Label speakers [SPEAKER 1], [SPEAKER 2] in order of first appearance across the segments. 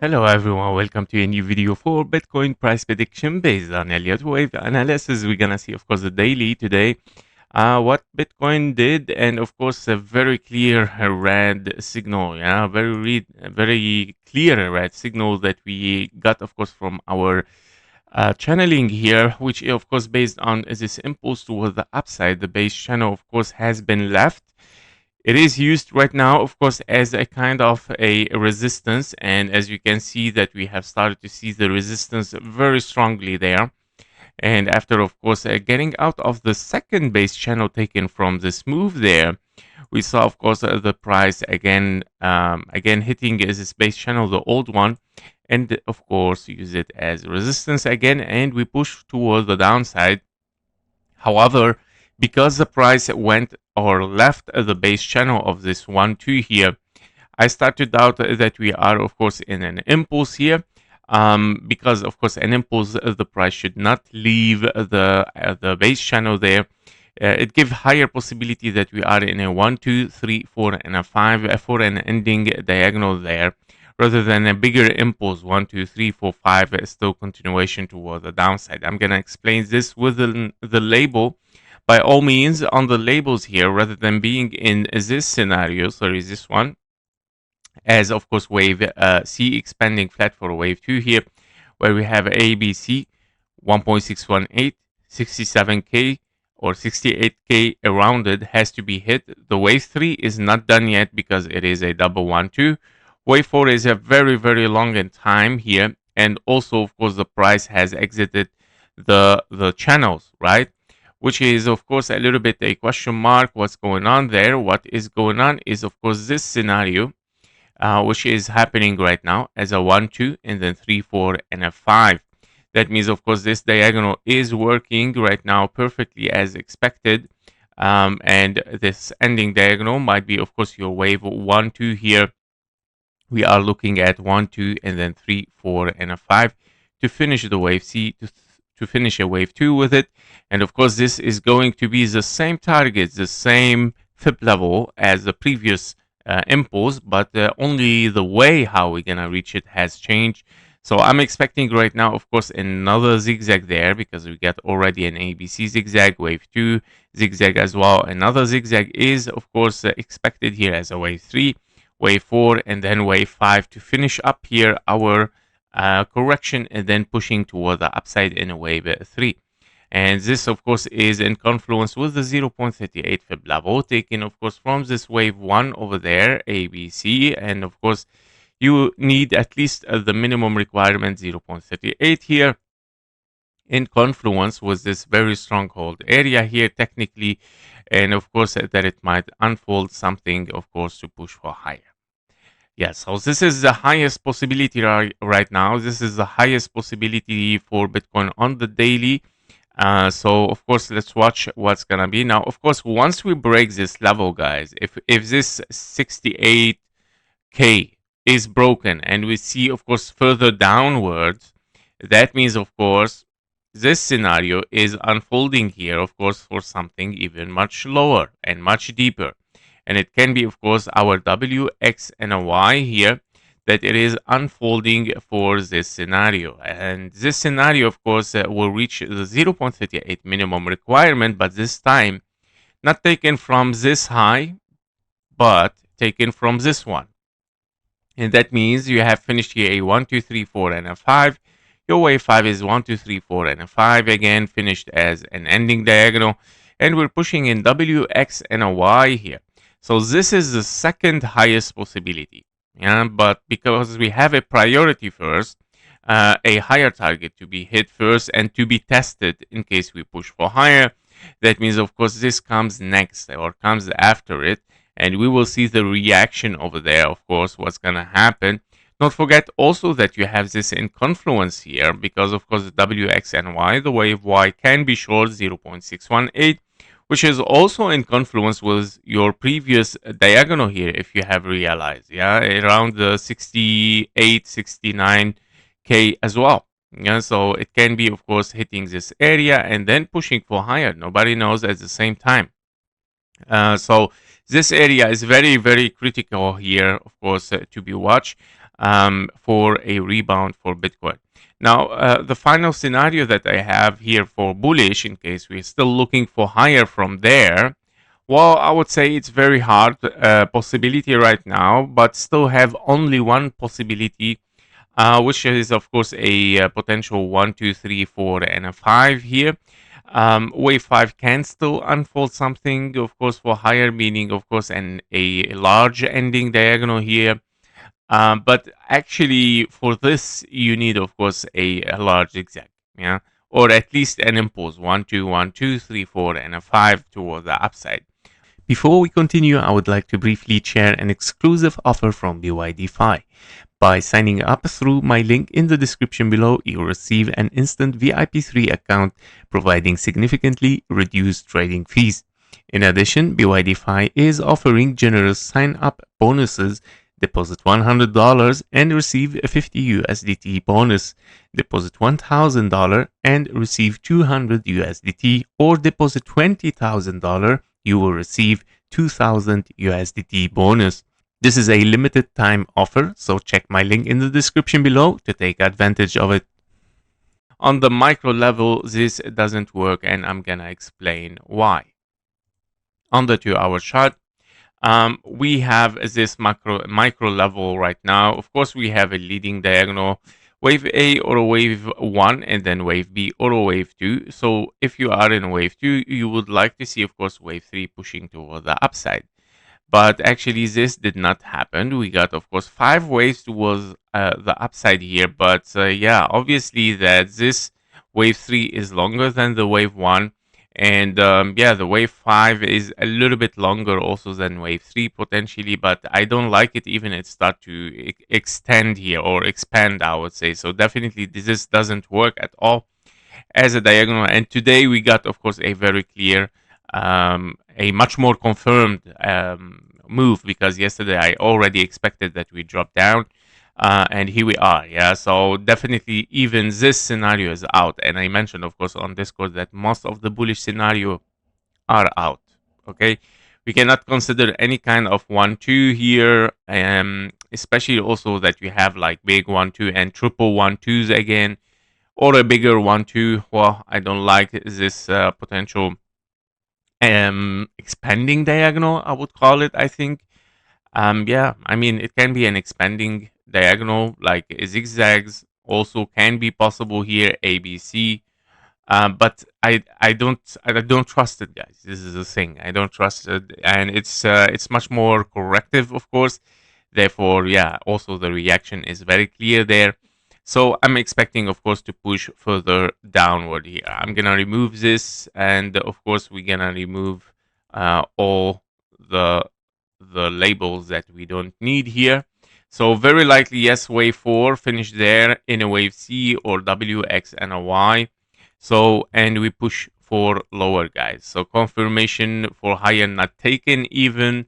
[SPEAKER 1] Hello everyone, welcome to a new video for Bitcoin price prediction based on Elliott Wave analysis. We're gonna see, of course, the daily today, what Bitcoin did, and of course a very clear red signal, yeah, very clear red signal that we got, of course, from our channeling here, which of course based on this impulse towards the upside. The base channel, of course, has been left. It is used right now, of course, as a kind of a resistance. And as you can see that we have started to see the resistance very strongly there. And after, of course, getting out of the second base channel taken from this move there, we saw, of course, the price again hitting this base channel, the old one, and of course use it as resistance again, and we push towards the downside. However, because the price went or left the base channel of this 1-2 here, I start to doubt that we are, of course, in an impulse here. Because, of course, an impulse, the price should not leave the base channel there. It gives higher possibility that we are in a 1, 2, 3, 4, and a 5 for an ending diagonal there, rather than a bigger impulse 1, 2, 3, 4, 5, still continuation toward the downside. I'm going to explain this with the label. By all means, on the labels here, rather than being in this scenario, sorry, this one, as of course wave C expanding flat for wave 2 here, where we have ABC 1.618, 67K or 68K rounded has to be hit. The wave 3 is not done yet because it is a double 1-2. Wave 4 is a very long in time here, and also of course the price has exited the channels, right? Which is, of course, a little bit a question mark. What's going on there? What is going on is, of course, this scenario, which is happening right now as a 1-2 and then 3, 4, and a 5. That means, of course, this diagonal is working right now perfectly as expected. And this ending diagonal might be, of course, your wave 1-2 here. We are looking at 1-2 and then 3, 4, and a 5 to finish the wave C, to finish a wave 2 with it. And of course this is going to be the same target, the same FIB level as the previous impulse, but only the way how we're gonna reach it has changed. So I'm expecting right now, of course, another zigzag there, because we got already an ABC zigzag, wave 2 zigzag as well. Another zigzag is, of course, expected here as a wave 3, wave 4, and then wave 5 to finish up here our correction, and then pushing toward the upside in a wave 3. And this, of course, is in confluence with the 0.38 fib level taken, of course, from this wave 1 over there, ABC. And of course, you need at least the minimum requirement 0.38 here, in confluence with this very stronghold area here technically, and of course that it might unfold something, of course, to push for higher. Yes, so this is the highest possibility right now. This is the highest possibility for Bitcoin on the daily. So of course, let's watch what's gonna be now. Of course, once we break this level, guys, if this 68K is broken and we see, of course, further downwards, that means, of course, this scenario is unfolding here, of course, for something even much lower and much deeper. And it can be, of course, our W, X, and a Y here, that it is unfolding for this scenario. And this scenario, of course, will reach the 0.38 minimum requirement, but this time not taken from this high, but taken from this one. And that means you have finished here a 1, 2, 3, 4, and a 5. Your wave 5 is 1, 2, 3, 4, and a 5, again finished as an ending diagonal. And we're pushing in W, X, and a Y here. So this is the second highest possibility, yeah. But because we have a priority first, a higher target to be hit first and to be tested in case we push for higher, that means, of course, this comes next or comes after it, and we will see the reaction over there, of course, what's gonna happen. Don't forget also that you have this in confluence here, because of course the W, X, and Y, the wave Y can be short 0.618, which is also in confluence with your previous diagonal here, if you have realized, yeah, around the 68, 69K as well. Yeah, so it can be, of course, hitting this area and then pushing for higher. Nobody knows at the same time. So This area is very, very critical here, of course, to be watched for a rebound for Bitcoin. Now, the final scenario that I have here for bullish, in case we're still looking for higher from there, well, I would say it's very hard possibility right now, but still have only one possibility, which is of course a potential 1, 2, 3, 4, and a 5 here. Wave 5 can still unfold something, of course, for higher, meaning, of course, a large ending diagonal here. But actually, for this, you need, of course, a large zigzag, yeah, or at least an impulse 1, 2, 1, 2, 3, 4, and a 5 toward the upside. Before we continue, I would like to briefly share an exclusive offer from BYDFi. By signing up through my link in the description below, you'll receive an instant VIP3 account providing significantly reduced trading fees. In addition, BYDFi is offering generous sign-up bonuses. Deposit $100 and receive a 50 USDT bonus. Deposit $1,000 and receive 200 USDT, or deposit $20,000, you will receive 2,000 USDT bonus. This is a limited time offer, so check my link in the description below to take advantage of it. On the micro level, this doesn't work, and I'm gonna explain why. On the 2-hour chart, we have this micro level right now. Of course, we have a leading diagonal, wave A or a wave 1, and then wave B or a wave 2. So if you are in wave 2, you would like to see, of course, wave 3 pushing toward the upside. But actually, this did not happen. We got, of course, 5 waves towards the upside here. But yeah, obviously that this wave 3 is longer than the wave 1. And yeah, the wave 5 is a little bit longer also than wave 3 potentially. But I don't like it even it start to extend here or expand, I would say. So definitely this doesn't work at all as a diagonal. And today we got, of course, a very clear, a much more confirmed move, because yesterday I already expected that we drop down, and here we are. Yeah, so definitely even this scenario is out. And I mentioned, of course, on Discord that most of the bullish scenario are out. Okay, we cannot consider any kind of 1-2 here, especially also that we have like big 1-2 and triple 1-2s again, or a bigger 1-2. Well, I don't like this potential expanding diagonal, I would call it. I think yeah, I mean, it can be an expanding diagonal, like zigzags also can be possible here, ABC. But I don't trust it, guys. This is the thing. I don't trust it, and it's much more corrective, of course. Therefore, yeah, also the reaction is very clear there. So I'm expecting, of course, to push further downward here. I'm gonna remove this, and of course, we're gonna remove all the labels that we don't need here. So very likely, yes, wave 4 finish there in a wave C or W, X, and a Y. So, and we push for lower, guys. So confirmation for higher not taken even.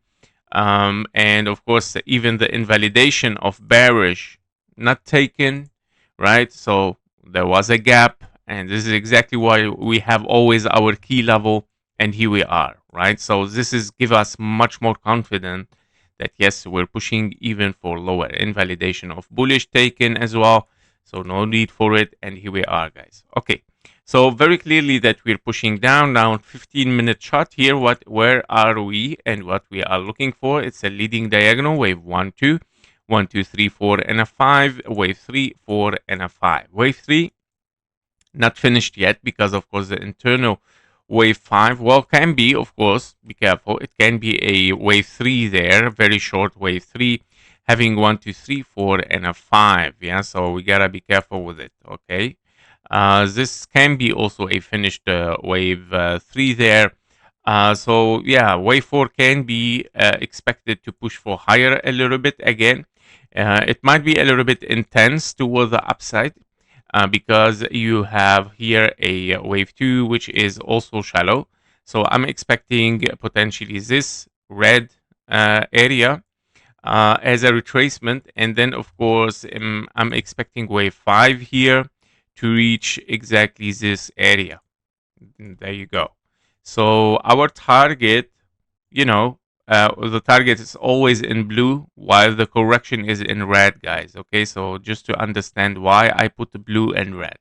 [SPEAKER 1] And of course, even the invalidation of bearish not taken, right? So there was a gap, and this is exactly why we have always our key level, and here we are, right? So this is give us much more confident that yes, we're pushing even for lower invalidation of bullish taken as well. So no need for it, and here we are, guys. Okay, so very clearly that we're pushing down now. 15-minute chart here. Where are we and what we are looking for? It's a leading diagonal, wave 1, 2, 1, 2, 3, 4, and a 5. Wave 3, 4, and a 5. Wave 3 not finished yet, because of course the internal wave 5, well, can be, of course, be careful, it can be a wave 3 there, very short wave 3, having 1, 2, 3, 4, and a 5. Yeah, so we gotta be careful with it. Okay, this can be also a finished wave 3 there. So yeah, wave 4 can be expected to push for higher a little bit again. It might be a little bit intense toward the upside, because you have here a wave 2, which is also shallow. So I'm expecting potentially this red area as a retracement. And then, of course, I'm expecting wave 5 here to reach exactly this area. There you go. So our target, you know, the target is always in blue while the correction is in red, guys. Okay, so just to understand why I put the blue and red.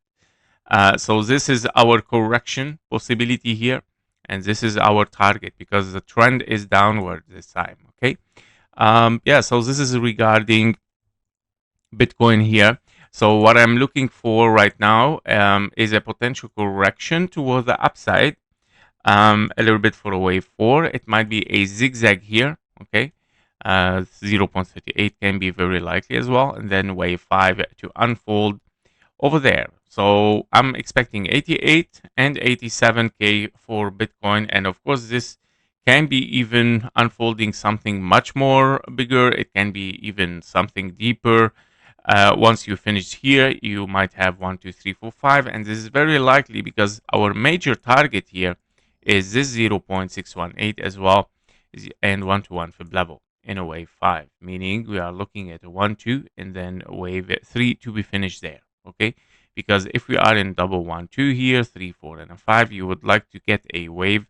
[SPEAKER 1] So this is our correction possibility here, and this is our target because the trend is downward this time. Okay, yeah, so this is regarding Bitcoin here. So what I'm looking for right now is a potential correction toward the upside, a little bit for a wave 4. It might be a zigzag here, okay? 0.38 can be very likely as well, and then wave 5 to unfold over there. So I'm expecting 88 and 87K for Bitcoin, and of course this can be even unfolding something much more bigger. It can be even something deeper. Once you finish here, you might have 1, 2, 3, 4, 5, and this is very likely because our major target here is this 0.618 as well, and 1-to-1 fib level in a wave 5, meaning we are looking at a 1, 2, and then wave 3 to be finished there, okay? Because if we are in double 1, 2 here, 3, 4, and a 5, you would like to get a wave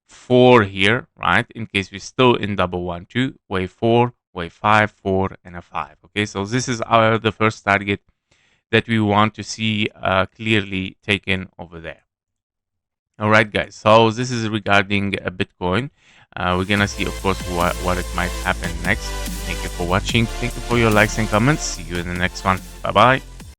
[SPEAKER 1] 4 here, right? In case we're still in double 1, 2, wave 4, wave 5, 4, and a 5. Okay, so this is the first target that we want to see clearly taken over there. All right, guys, so this is regarding Bitcoin. We're gonna see, of course, what it might happen next. Thank you for watching. Thank you for your likes and comments. See you in the next one. Bye bye.